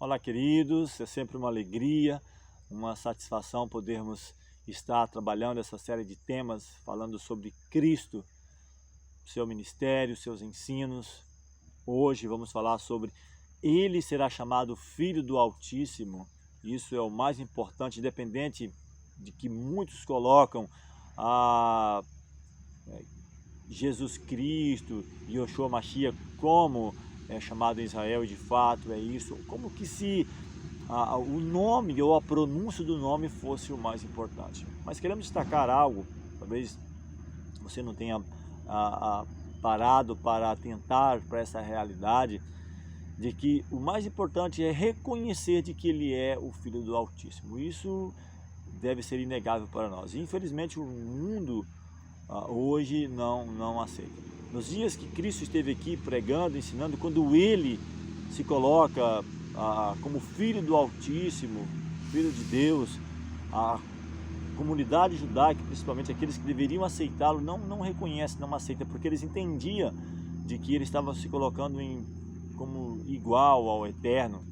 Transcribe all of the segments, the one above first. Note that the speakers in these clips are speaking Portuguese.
Olá, queridos, é sempre uma alegria, uma satisfação podermos estar trabalhando essa série de temas falando sobre Cristo, seu ministério, seus ensinos. Hoje vamos falar sobre Ele será chamado Filho do Altíssimo. Isso é o mais importante, independente de que muitos colocam a Jesus Cristo, Yoshua Mashiach, como é chamado em Israel, e de fato é isso, como que se o nome ou a pronúncia do nome fosse o mais importante. Mas queremos destacar algo, talvez você não tenha parado para atentar para essa realidade, de que o mais importante é reconhecer de que ele é o Filho do Altíssimo. Isso deve ser inegável para nós. E, infelizmente o mundo hoje não aceita. Nos dias que Cristo esteve aqui pregando, ensinando, quando ele se coloca como Filho do Altíssimo, Filho de Deus, a comunidade judaica, principalmente aqueles que deveriam aceitá-lo, não reconhece, não aceita, porque eles entendiam de que ele estava se colocando como igual ao Eterno,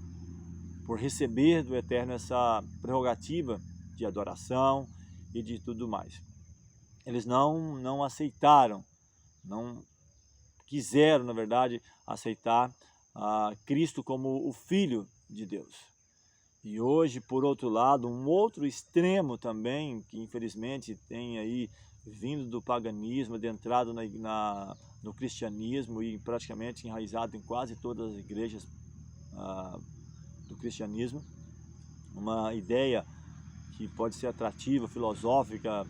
por receber do Eterno essa prerrogativa de adoração e de tudo mais. Eles não aceitaram, não quiseram, na verdade, aceitar Cristo como o Filho de Deus. E hoje, por outro lado, um outro extremo também, que infelizmente tem aí vindo do paganismo, adentrado no cristianismo e praticamente enraizado em quase todas as igrejas do cristianismo, uma ideia que pode ser atrativa, filosófica,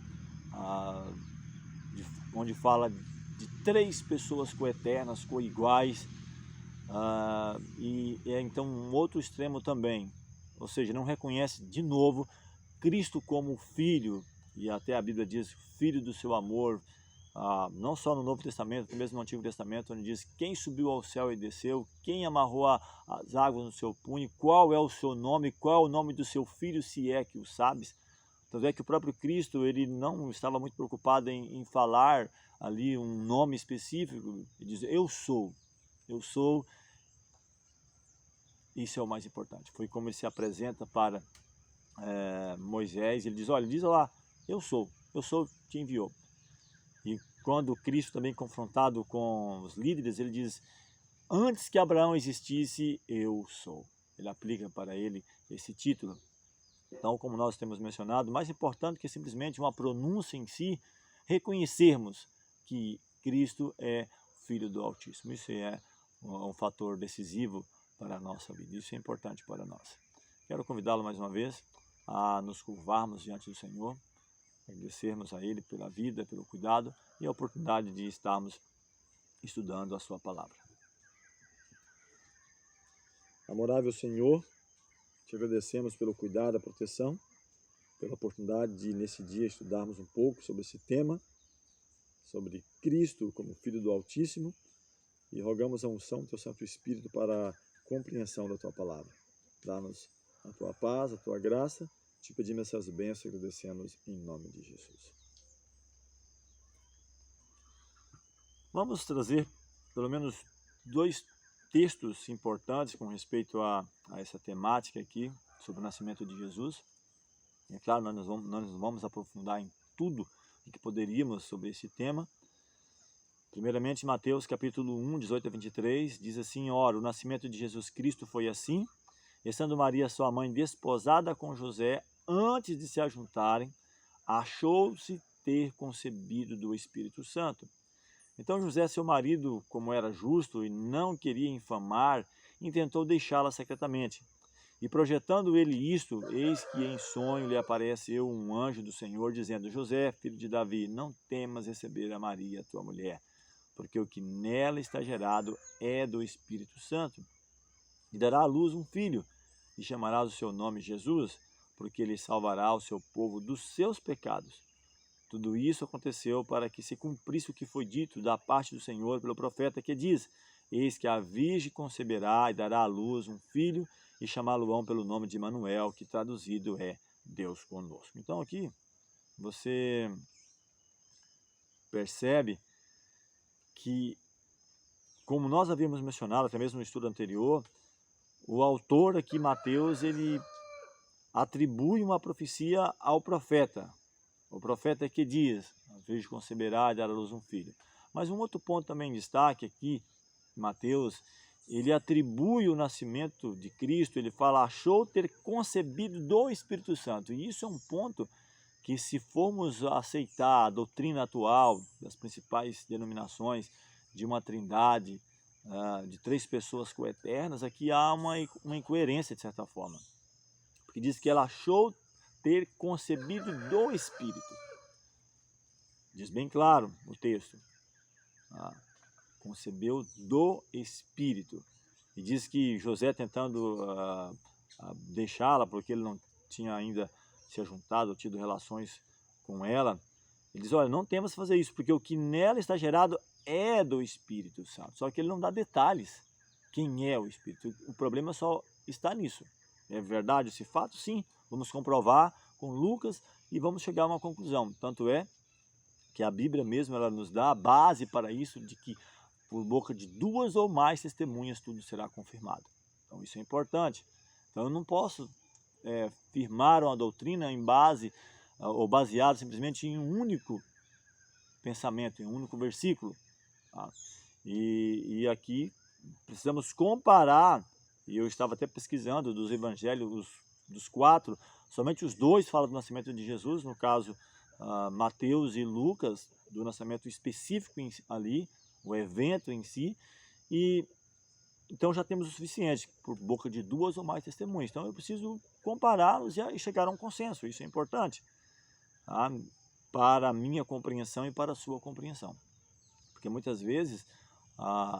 onde fala de três pessoas coeternas, coiguais, e é então um outro extremo também, ou seja, não reconhece de novo Cristo como Filho, e até a Bíblia diz Filho do seu amor, não só no Novo Testamento, mesmo no Antigo Testamento, onde diz quem subiu ao céu e desceu, quem amarrou as águas no seu punho, qual é o seu nome, qual é o nome do seu filho, se é que o sabes. Tanto é que o próprio Cristo, ele não estava muito preocupado em falar ali um nome específico, ele diz eu sou, isso é o mais importante. Foi como ele se apresenta para Moisés, ele diz, olha, diz lá, eu sou te enviou. E quando Cristo também confrontado com os líderes, ele diz, antes que Abraão existisse, eu sou. Ele aplica para ele esse título. Então, como nós temos mencionado, mais importante que simplesmente uma pronúncia em si, reconhecermos que Cristo é Filho do Altíssimo. Isso é um fator decisivo para a nossa vida. Isso é importante para nós. Quero convidá-lo mais uma vez a nos curvarmos diante do Senhor, agradecermos a Ele pela vida, pelo cuidado e a oportunidade de estarmos estudando a sua palavra. Amorável Senhor, te agradecemos pelo cuidado, a proteção, pela oportunidade de nesse dia estudarmos um pouco sobre esse tema, sobre Cristo como Filho do Altíssimo, e rogamos a unção do teu Santo Espírito para a compreensão da tua palavra. Dá-nos a tua paz, a tua graça, te pedimos essas bênçãos e agradecemos em nome de Jesus. Vamos trazer pelo menos dois textos importantes com respeito a essa temática aqui, sobre o nascimento de Jesus. É claro, nós não vamos aprofundar em tudo o que poderíamos sobre esse tema. Primeiramente, Mateus capítulo 1, 18 a 23, diz assim, ora, o nascimento de Jesus Cristo foi assim, estando Maria, sua mãe, desposada com José, antes de se ajuntarem, achou-se ter concebido do Espírito Santo. Então José, seu marido, como era justo e não queria infamar, intentou deixá-la secretamente. E projetando ele isto, eis que em sonho lhe apareceu um anjo do Senhor, dizendo, José, filho de Davi, não temas receber a Maria, tua mulher, porque o que nela está gerado é do Espírito Santo. E dará à luz um filho, e chamarás o seu nome Jesus, porque ele salvará o seu povo dos seus pecados. Tudo isso aconteceu para que se cumprisse o que foi dito da parte do Senhor pelo profeta, que diz, eis que a virgem conceberá e dará à luz um filho, e chamá-lo-ão pelo nome de Emanuel, que traduzido é Deus conosco. Então aqui você percebe que, como nós havíamos mencionado, até mesmo no estudo anterior, o autor aqui, Mateus, ele atribui uma profecia ao profeta. O profeta é que diz: a virgem conceberá e dará à luz um filho. Mas um outro ponto também em destaque aqui, Mateus, ele atribui o nascimento de Cristo, ele fala, achou ter concebido do Espírito Santo. E isso é um ponto que, se formos aceitar a doutrina atual das principais denominações de uma trindade, de 3 pessoas coeternas, aqui há uma incoerência, de certa forma. Porque diz que ela achou ter concebido do Espírito. Diz bem claro o texto. Concebeu do Espírito. E diz que José, tentando deixá-la, porque ele não tinha ainda se ajuntado, tido relações com ela, ele diz, olha, não temos que fazer isso, porque o que nela está gerado é do Espírito Santo. Só que ele não dá detalhes quem é o Espírito. O problema só está nisso. É verdade esse fato? Sim. Vamos comprovar com Lucas e vamos chegar a uma conclusão. Tanto é que a Bíblia mesmo, ela nos dá a base para isso, de que por boca de 2 ou mais testemunhas tudo será confirmado. Então isso é importante. Então eu não posso firmar uma doutrina em base, ou baseado simplesmente em um único pensamento, em um único versículo. Tá? E aqui precisamos comparar, e eu estava até pesquisando dos evangelhos, dos 4, somente os 2 falam do nascimento de Jesus, no caso Mateus e Lucas, do nascimento específico ali, o evento em si, e então já temos o suficiente, por boca de 2 ou mais testemunhas. Então eu preciso compará-los e chegar a um consenso, isso é importante, tá? Para a minha compreensão e para a sua compreensão. Porque muitas vezes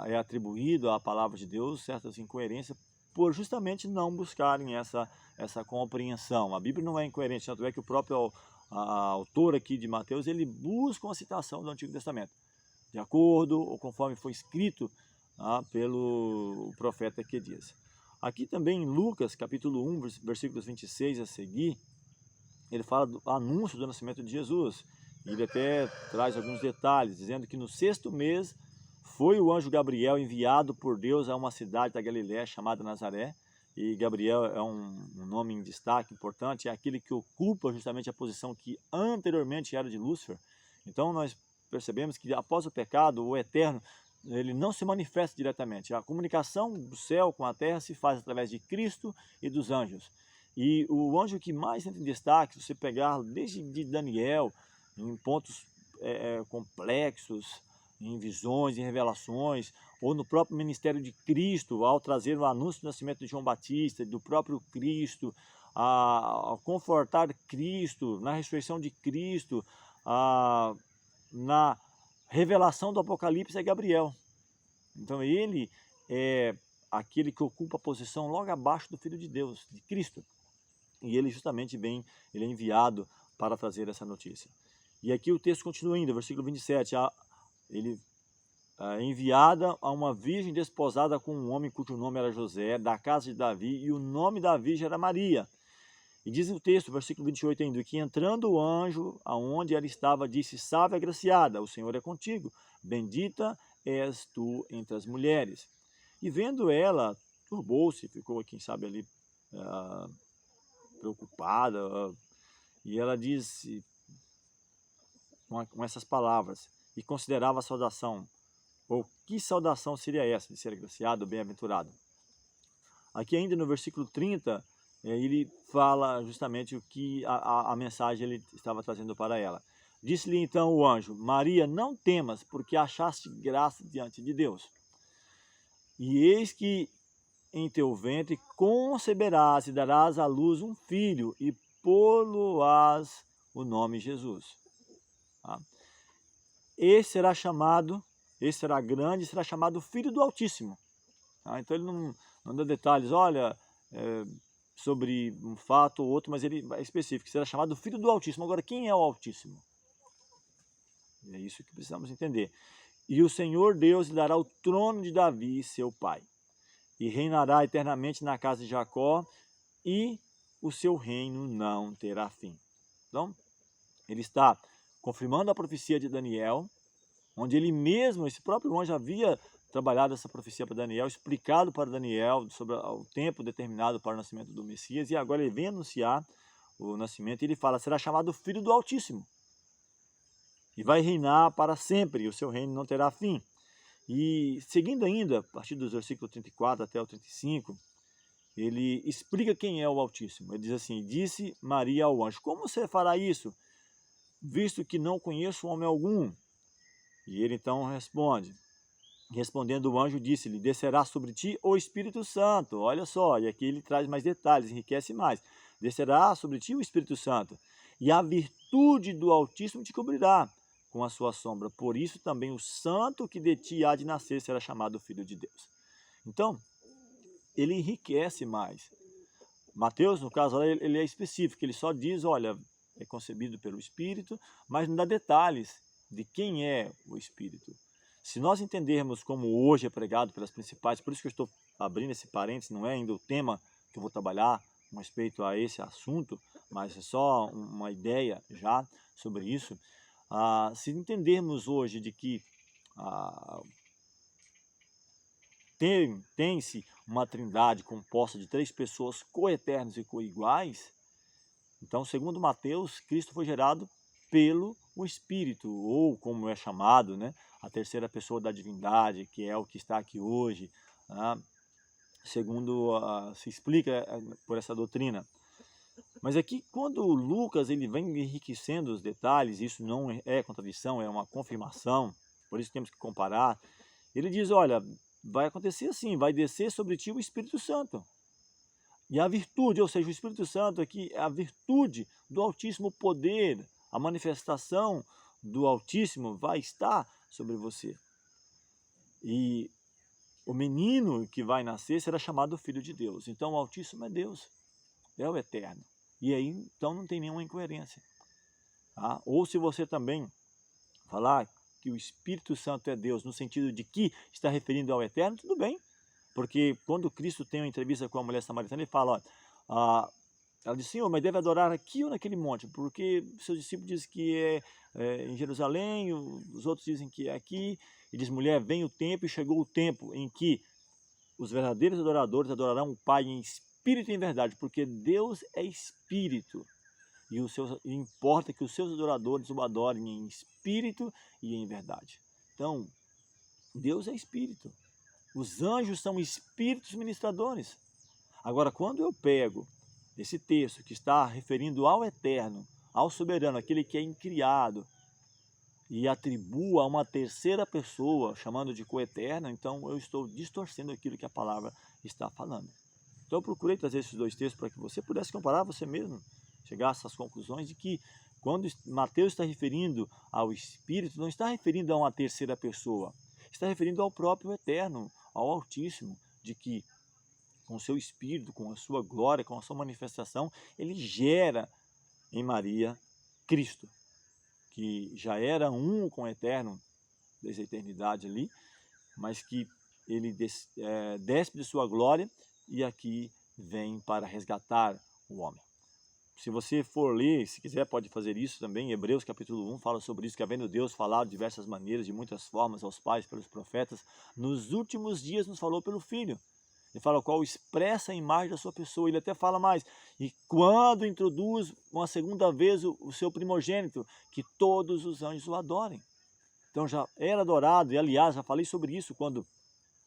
é atribuído à palavra de Deus certas incoerências por justamente não buscarem essa compreensão. A Bíblia não é incoerente, tanto é que o próprio autor aqui de Mateus, ele busca uma citação do Antigo Testamento, de acordo ou conforme foi escrito pelo profeta que diz. Aqui também em Lucas, capítulo 1, versículos 26 a seguir, ele fala do anúncio do nascimento de Jesus. Ele até traz alguns detalhes, dizendo que no 6º mês foi o anjo Gabriel enviado por Deus a uma cidade da Galiléia chamada Nazaré. E Gabriel é um nome em destaque importante, é aquele que ocupa justamente a posição que anteriormente era de Lúcifer. Então nós percebemos que após o pecado, o Eterno, ele não se manifesta diretamente. A comunicação do céu com a terra se faz através de Cristo e dos anjos. E o anjo que mais entra em destaque, se você pegar desde de Daniel, em pontos complexos, em visões, em revelações, ou no próprio ministério de Cristo, ao trazer o anúncio do nascimento de João Batista, do próprio Cristo, a confortar Cristo, na ressurreição de Cristo, na revelação do Apocalipse é Gabriel. Então ele é aquele que ocupa a posição logo abaixo do Filho de Deus, de Cristo. E ele justamente ele é enviado para trazer essa notícia. E aqui o texto continua ainda, versículo 27, ele é enviada a uma virgem desposada com um homem cujo nome era José, da casa de Davi, e o nome da virgem era Maria. E diz o texto, versículo 28 ainda, que entrando o anjo aonde ela estava, disse, salve agraciada, o Senhor é contigo, bendita és tu entre as mulheres. E vendo ela, turbou-se, ficou, quem sabe, ali preocupada, e ela disse com essas palavras, e considerava a saudação, ou que saudação seria essa, de ser agraciado, bem-aventurado. Aqui ainda no versículo 30, ele fala justamente o que a mensagem ele estava trazendo para ela. Disse-lhe então o anjo, Maria, não temas, porque achaste graça diante de Deus. E eis que em teu ventre conceberás e darás à luz um filho, e pô-lo-ás o nome Jesus. Tá? Esse será grande, será chamado Filho do Altíssimo. Tá? Então ele não dá detalhes, olha, sobre um fato ou outro, mas ele é específico, será chamado Filho do Altíssimo. Agora, quem é o Altíssimo? É isso que precisamos entender. E o Senhor Deus lhe dará o trono de Davi, seu pai, e reinará eternamente na casa de Jacó, e o seu reino não terá fim. Então, ele está confirmando a profecia de Daniel, onde ele mesmo, esse próprio anjo, havia trabalhado essa profecia para Daniel, explicado para Daniel sobre o tempo determinado para o nascimento do Messias, e agora ele vem anunciar o nascimento, e ele fala, será chamado Filho do Altíssimo, e vai reinar para sempre, e o seu reino não terá fim. E seguindo ainda, a partir dos versículos 34 até o 35, ele explica quem é o Altíssimo. Ele diz assim, disse Maria ao anjo, como você fará isso, visto que não conheço homem algum? E ele então responde, respondendo o anjo, disse-lhe, descerá sobre ti o Espírito Santo. Olha só, e aqui ele traz mais detalhes, enriquece mais. Descerá sobre ti o Espírito Santo, e a virtude do Altíssimo te cobrirá com a sua sombra. Por isso também o santo que de ti há de nascer será chamado Filho de Deus. Então, ele enriquece mais. Mateus, no caso, ele é específico, ele só diz, olha, é concebido pelo Espírito, mas não dá detalhes de quem é o Espírito. Se nós entendermos como hoje é pregado pelas principais, por isso que eu estou abrindo esse parênteses, não é ainda o tema que eu vou trabalhar com respeito a esse assunto, mas é só uma ideia já sobre isso. Se entendermos hoje de que tem-se uma trindade composta de 3 pessoas coeternas e coiguais, então, segundo Mateus, Cristo foi gerado pelo Espírito, ou como é chamado, né, a terceira pessoa da divindade, que é o que está aqui hoje, segundo se explica por essa doutrina. Mas aqui, quando Lucas ele vem enriquecendo os detalhes, isso não é contradição, é uma confirmação, por isso temos que comparar, ele diz, olha, vai acontecer assim, vai descer sobre ti o Espírito Santo. E a virtude, ou seja, o Espírito Santo aqui é a virtude do Altíssimo, poder, a manifestação do Altíssimo vai estar sobre você. E o menino que vai nascer será chamado Filho de Deus. Então o Altíssimo é Deus, é o Eterno. E aí então não tem nenhuma incoerência. Ou se você também falar que o Espírito Santo é Deus, no sentido de que está referindo ao Eterno, tudo bem. Porque quando Cristo tem uma entrevista com a mulher samaritana, ele fala, ela diz, Senhor, mas deve adorar aqui ou naquele monte? Porque seus discípulos dizem que é em Jerusalém, os outros dizem que é aqui. E diz, mulher, vem o tempo e chegou o tempo em que os verdadeiros adoradores adorarão o Pai em espírito e em verdade, porque Deus é espírito. E importa que os seus adoradores o adorem em espírito e em verdade. Então, Deus é espírito. Os anjos são espíritos ministradores. Agora, quando eu pego esse texto que está referindo ao Eterno, ao Soberano, aquele que é incriado, e atribuo a uma terceira pessoa, chamando de coeterno, então eu estou distorcendo aquilo que a palavra está falando. Então eu procurei trazer esses 2 textos para que você pudesse comparar você mesmo, chegar a essas conclusões de que quando Mateus está referindo ao Espírito, não está referindo a uma terceira pessoa, está referindo ao próprio Eterno, ao Altíssimo, de que com o seu Espírito, com a sua glória, com a sua manifestação, ele gera em Maria Cristo, que já era um com o Eterno desde a eternidade ali, mas que ele desce de sua glória e aqui vem para resgatar o homem. Se você for ler, se quiser pode fazer isso também, Hebreus capítulo 1 fala sobre isso, que havendo Deus falado de diversas maneiras, de muitas formas aos pais, pelos profetas, nos últimos dias nos falou pelo Filho. Ele fala qual expressa a imagem da sua pessoa, ele até fala mais, e quando introduz uma segunda vez o seu primogênito, que todos os anjos o adorem. Então já era adorado, e aliás, já falei sobre isso quando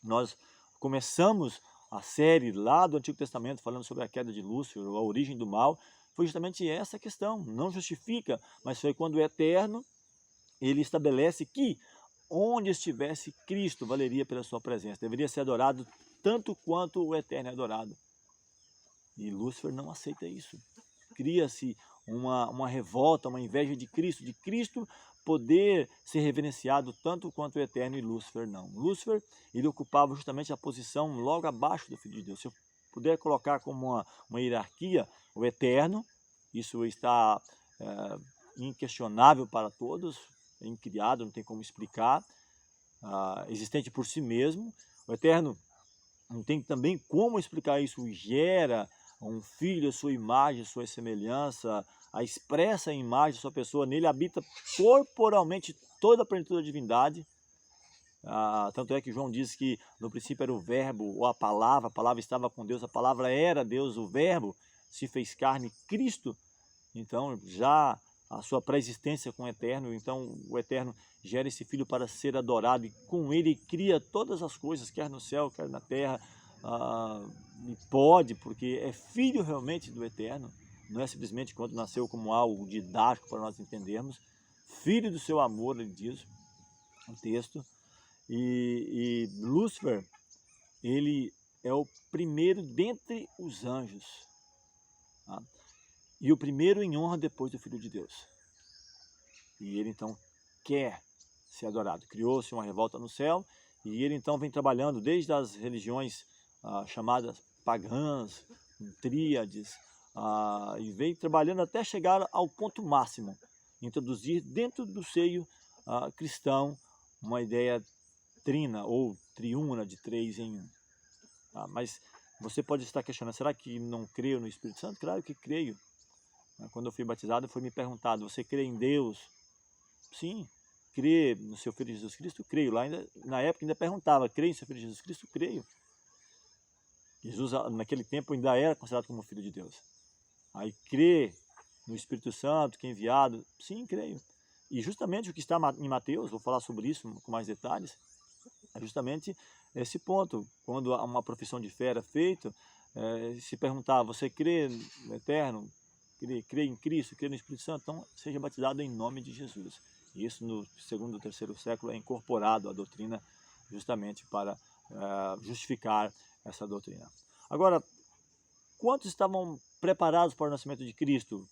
nós começamos a série lá do Antigo Testamento, falando sobre a queda de Lúcifer, a origem do mal, foi justamente essa questão, não justifica, mas foi quando o Eterno, ele estabelece que onde estivesse Cristo, valeria pela sua presença, deveria ser adorado tanto quanto o Eterno é adorado. E Lúcifer não aceita isso. Cria-se uma revolta, uma inveja de Cristo poder ser reverenciado tanto quanto o Eterno, e Lúcifer não. Lúcifer, ele ocupava justamente a posição logo abaixo do Filho de Deus. Se eu puder colocar como uma hierarquia, o Eterno, isso está inquestionável para todos, é incriado, não tem como explicar, existente por si mesmo. O Eterno não tem também como explicar isso, gera um filho, a sua imagem, a sua semelhança, a expressa imagem da sua pessoa, nele habita corporalmente toda a plenitude da divindade, Tanto é que João diz que no princípio era o verbo, ou a palavra estava com Deus, a palavra era Deus, o verbo se fez carne, Cristo. Então já a sua pré-existência com o Eterno, então o Eterno gera esse Filho para ser adorado, e com ele cria todas as coisas, quer no céu, quer na terra, e pode, porque é Filho realmente do Eterno, não é simplesmente quando nasceu como algo didático para nós entendermos, Filho do seu amor, ele diz o texto. E Lúcifer, ele é o primeiro dentre os anjos, tá? E o primeiro em honra depois do Filho de Deus. E ele então quer ser adorado. Criou-se uma revolta no céu, e ele então vem trabalhando desde as religiões chamadas pagãs, tríades, e vem trabalhando até chegar ao ponto máximo, introduzir dentro do seio cristão uma ideia trina ou triuna de 3 em 1. Mas você pode estar questionando, será que não creio no Espírito Santo? Claro que creio. Quando eu fui batizado, foi me perguntado, você crê em Deus? Sim. Crê no seu Filho Jesus Cristo? Creio. Lá ainda, na época ainda perguntava, crê em seu Filho Jesus Cristo? Creio. Jesus naquele tempo ainda era considerado como Filho de Deus. Aí crê no Espírito Santo, que é enviado? Sim, creio. E justamente o que está em Mateus, vou falar sobre isso com mais detalhes, é justamente esse ponto. Quando uma profissão de fé era feita, se perguntar, você crê no Eterno, crê em Cristo, crê no Espírito Santo, então seja batizado em nome de Jesus. E isso no segundo e terceiro século é incorporado à doutrina justamente para justificar essa doutrina. Agora, quantos estavam preparados para o nascimento de Cristo?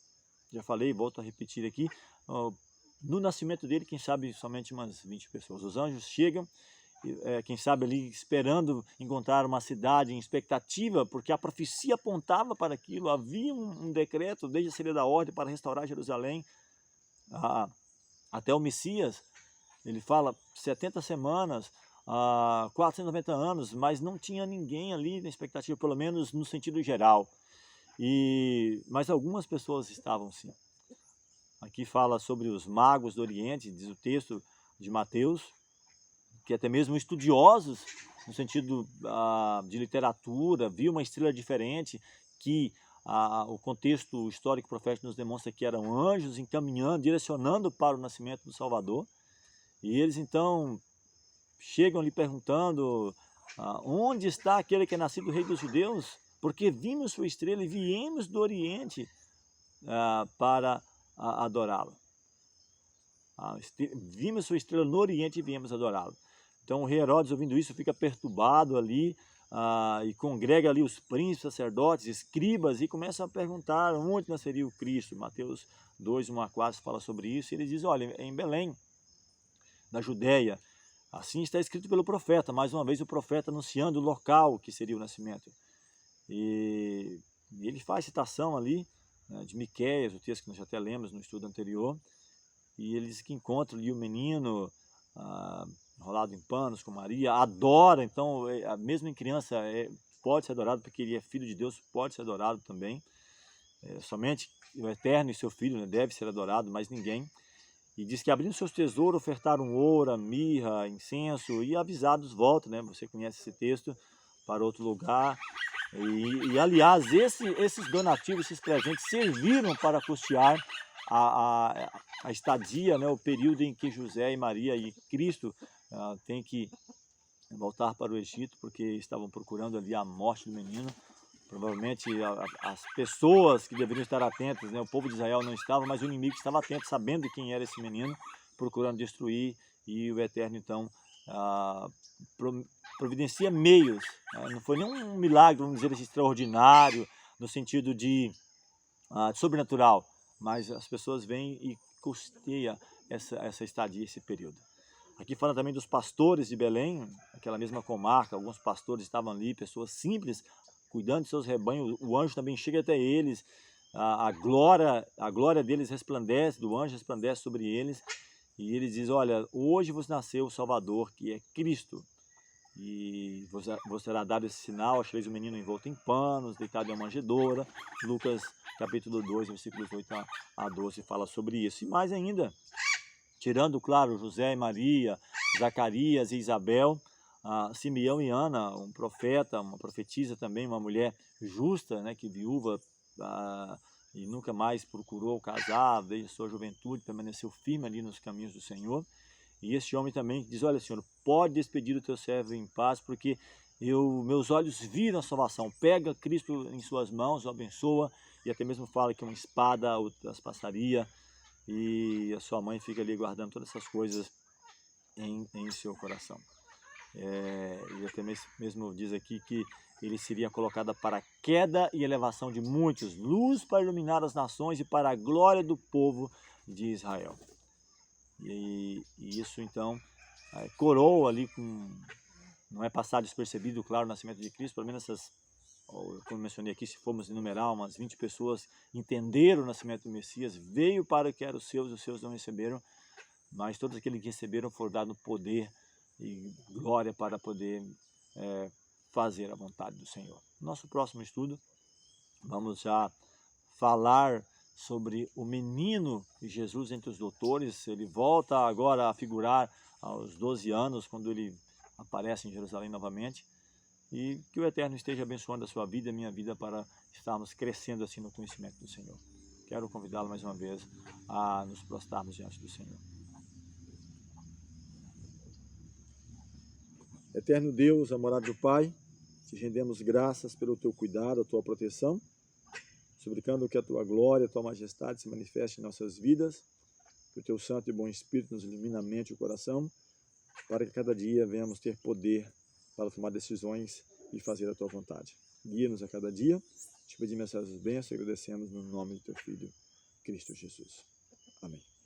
Já falei, volto a repetir aqui, no nascimento dele, quem sabe somente umas 20 pessoas. Os anjos chegam, quem sabe ali esperando encontrar uma cidade em expectativa, porque a profecia apontava para aquilo, havia um decreto desde a saída da ordem para restaurar Jerusalém, até o Messias, ele fala 70 semanas, 490 anos, mas não tinha ninguém ali na expectativa, pelo menos no sentido geral, mas algumas pessoas estavam sim. Aqui fala sobre os magos do Oriente, diz o texto de Mateus, que até mesmo estudiosos, no sentido de literatura, viu uma estrela diferente, que o contexto histórico profético nos demonstra que eram anjos encaminhando, direcionando para o nascimento do Salvador. E eles então chegam lhe perguntando, onde está aquele que é nascido Rei dos Judeus? Porque vimos sua estrela e viemos do Oriente para adorá-lo. Vimos sua estrela no Oriente e viemos adorá-lo. Então o rei Herodes, ouvindo isso, fica perturbado ali, e congrega ali os príncipes, sacerdotes, escribas, e começa a perguntar onde nasceria o Cristo. Mateus 2, 1 a 4 fala sobre isso, e ele diz, olha, em Belém, na Judéia, assim está escrito pelo profeta, mais uma vez o profeta anunciando o local que seria o nascimento. E ele faz citação ali, de Miqueias, o texto que nós até lemos no estudo anterior, e ele diz que encontra ali o menino enrolado em panos com Maria, adora, então, mesmo em criança, pode ser adorado, porque ele é filho de Deus, pode ser adorado também, somente o Eterno e seu Filho, né, deve ser adorado, mas ninguém. E diz que abrindo seus tesouros, ofertaram ouro, mirra, incenso, e avisados voltam, né? Você conhece esse texto, para outro lugar. E aliás, esses donativos, esses presentes, serviram para custear a estadia, né? O período em que José e Maria e Cristo têm que voltar para o Egito, porque estavam procurando ali a morte do menino. Provavelmente as pessoas que deveriam estar atentas, né? O povo de Israel não estava, mas o inimigo estava atento, sabendo quem era esse menino, procurando destruir, e o Eterno então providencia meios, né? Não foi nenhum milagre, vamos dizer assim, extraordinário, no sentido de sobrenatural, mas as pessoas vêm e custeiam essa estadia, esse período. Aqui fala também dos pastores de Belém, aquela mesma comarca, alguns pastores estavam ali, pessoas simples, cuidando de seus rebanhos, o anjo também chega até eles, a glória deles resplandece, do anjo resplandece sobre eles, e ele diz, olha, hoje vos nasceu o Salvador, que é Cristo, e vos será dado esse sinal, achareis o menino envolto em panos, deitado em uma manjedoura. Lucas capítulo 2, versículos 8 a 12 fala sobre isso. E mais ainda, tirando, claro, José e Maria, Zacarias e Isabel, Simeão e Ana, um profeta, uma profetisa também, uma mulher justa, né, que viúva e nunca mais procurou casar, desde sua juventude, permaneceu firme ali nos caminhos do Senhor. E este homem também diz, olha, Senhor, pode despedir o teu servo em paz, porque meus olhos viram a salvação. Pega Cristo em suas mãos, o abençoa, e até mesmo fala que uma espada o traspassaria, e a sua mãe fica ali guardando todas essas coisas em seu coração. E até mesmo diz aqui que ele seria colocado para a queda e elevação de muitos, luz para iluminar as nações e para a glória do povo de Israel. E isso então coroa ali não é passar despercebido, claro, o nascimento de Cristo, pelo menos como mencionei aqui, se formos enumerar, umas 20 pessoas entenderam o nascimento do Messias, veio para o que era os seus não receberam, mas todos aqueles que receberam foram dados poder e glória para poder fazer a vontade do Senhor. Nosso próximo estudo, vamos já falar sobre o menino Jesus entre os doutores. Ele volta agora a figurar aos 12 anos, quando ele aparece em Jerusalém novamente. E que o Eterno esteja abençoando a sua vida e a minha vida para estarmos crescendo assim no conhecimento do Senhor. Quero convidá-lo mais uma vez a nos prostrarmos diante do Senhor. Eterno Deus, amorável Pai, te rendemos graças pelo teu cuidado, a tua proteção, suplicando que a tua glória, a tua majestade se manifeste em nossas vidas, que o teu santo e bom Espírito nos ilumine a mente e o coração, para que cada dia venhamos ter poder para tomar decisões e fazer a tua vontade. Guia-nos a cada dia, te pedimos essas bênçãos e agradecemos no nome do teu Filho, Cristo Jesus. Amém.